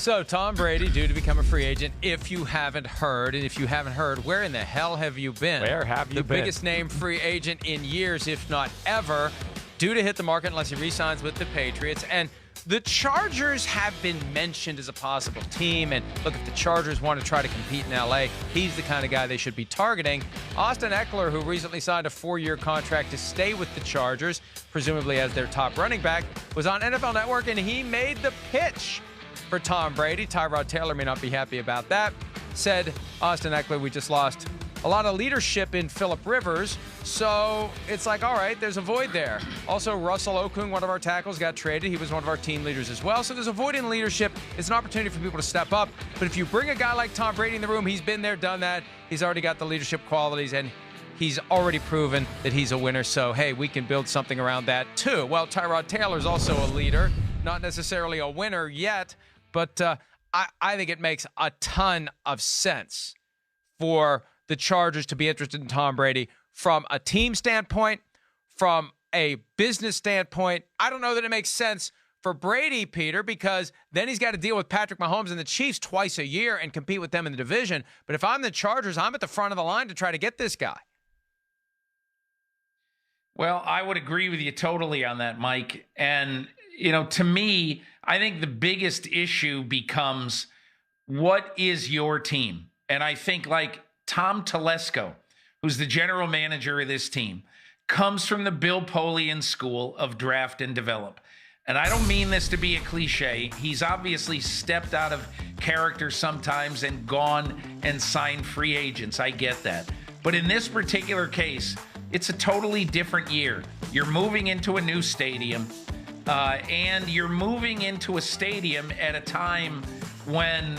So Tom Brady due to become a free agent. If you haven't heard, and if you haven't heard, where in the hell have you been? Where have you been? The biggest name free agent in years, if not ever, due to hit the market unless he re-signs with the Patriots. And the Chargers have been mentioned as a possible team. And look, if the Chargers want to try to compete in L.A., he's the kind of guy they should be targeting. Austin Ekeler, who recently signed a 4-year contract to stay with the Chargers, presumably as their top running back, was on NFL Network, and he made the pitch for Tom Brady. Tyrod Taylor may not be happy about that. Said, Austin Ekeler, we just lost a lot of leadership in Phillip Rivers, so it's like, all right, there's a void there. Also, Russell Okung, one of our tackles, got traded. He was one of our team leaders as well. So there's a void in leadership. It's an opportunity for people to step up. But if you bring a guy like Tom Brady in the room, he's been there, done that. He's already got the leadership qualities, and he's already proven that he's a winner. So, hey, we can build something around that too. Well, Tyrod Taylor's also a leader, not necessarily a winner yet, but I think it makes a ton of sense for the Chargers to be interested in Tom Brady from a team standpoint, from a business standpoint. I don't know that it makes sense for Brady, Peter, because then he's got to deal with Patrick Mahomes and the Chiefs twice a year and compete with them in the division. But if I'm the Chargers, I'm at the front of the line to try to get this guy. Well, I would agree with you totally on that, Mike. And, to me, I think the biggest issue becomes, what is your team? And I think Tom Telesco, who's the general manager of this team, comes from the Bill Polian school of draft and develop. And I don't mean this to be a cliche. He's obviously stepped out of character sometimes and gone and signed free agents. I get that. But in this particular case, it's a totally different year. You're moving into a new stadium, and you're moving into a stadium at a time when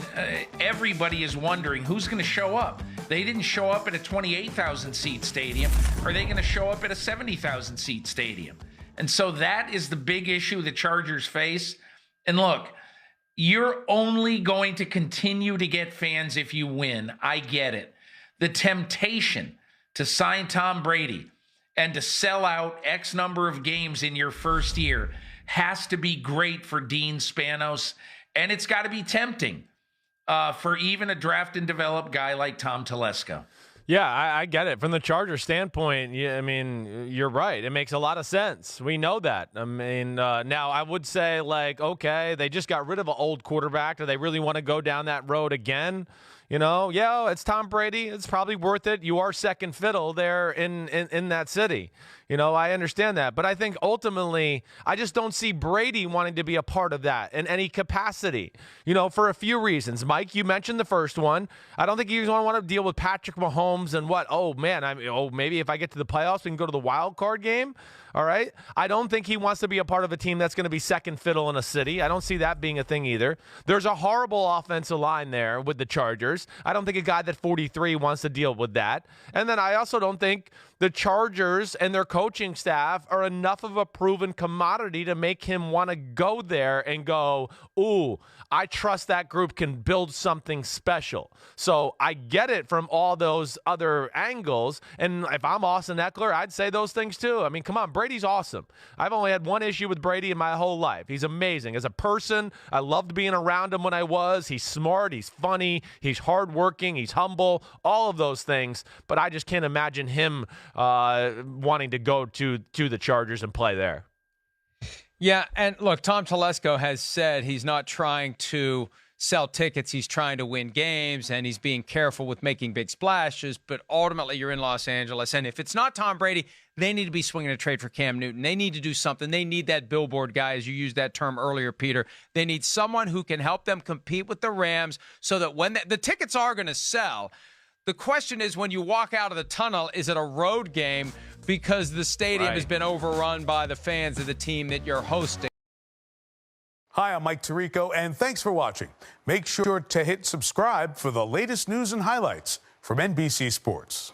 everybody is wondering who's going to show up. They didn't show up at a 28,000 seat stadium. Are they going to show up at a 70,000 seat stadium? And so that is the big issue the Chargers face. And look, you're only going to continue to get fans if you win. I get it. The temptation to sign Tom Brady and to sell out X number of games in your first year has to be great for Dean Spanos. And it's got to be tempting for even a draft and develop guy like Tom Telesco. Yeah, I get it. From the Chargers standpoint, you're right. It makes a lot of sense. We know that. Now I would say, okay, they just got rid of an old quarterback. Do they really want to go down that road again? It's Tom Brady. It's probably worth it. You are second fiddle there in that city. I understand that. But I think ultimately, I just don't see Brady wanting to be a part of that in any capacity, for a few reasons. Mike, you mentioned the first one. I don't think he's going to want to deal with Patrick Mahomes and what? Oh, man, maybe if I get to the playoffs, we can go to the wild card game. All right. I don't think he wants to be a part of a team that's going to be second fiddle in a city. I don't see that being a thing either. There's a horrible offensive line there with the Chargers. I don't think a guy that 43 wants to deal with that. And then I also don't think the Chargers and their coaching staff are enough of a proven commodity to make him want to go there and go, ooh, I trust that group can build something special. So I get it from all those other angles. And if I'm Austin Ekeler, I'd say those things too. Come on, Brady's awesome. I've only had one issue with Brady in my whole life. He's amazing. As a person, I loved being around him when I was. He's smart. He's funny. He's hardworking. He's humble. All of those things. But I just can't imagine him wanting to go to the Chargers and play there. Yeah, and look, Tom Telesco has said he's not trying to sell tickets. He's trying to win games, and he's being careful with making big splashes. But ultimately, you're in Los Angeles, and if it's not Tom Brady, they need to be swinging a trade for Cam Newton. They need to do something. They need that billboard guy, as you used that term earlier, Peter. They need someone who can help them compete with the Rams so that when the tickets are going to sell, the question is, when you walk out of the tunnel, is it a road game because the stadium has been overrun by the fans of the team that you're hosting? Hi, I'm Mike Tirico, and thanks for watching. Make sure to hit subscribe for the latest news and highlights from NBC Sports.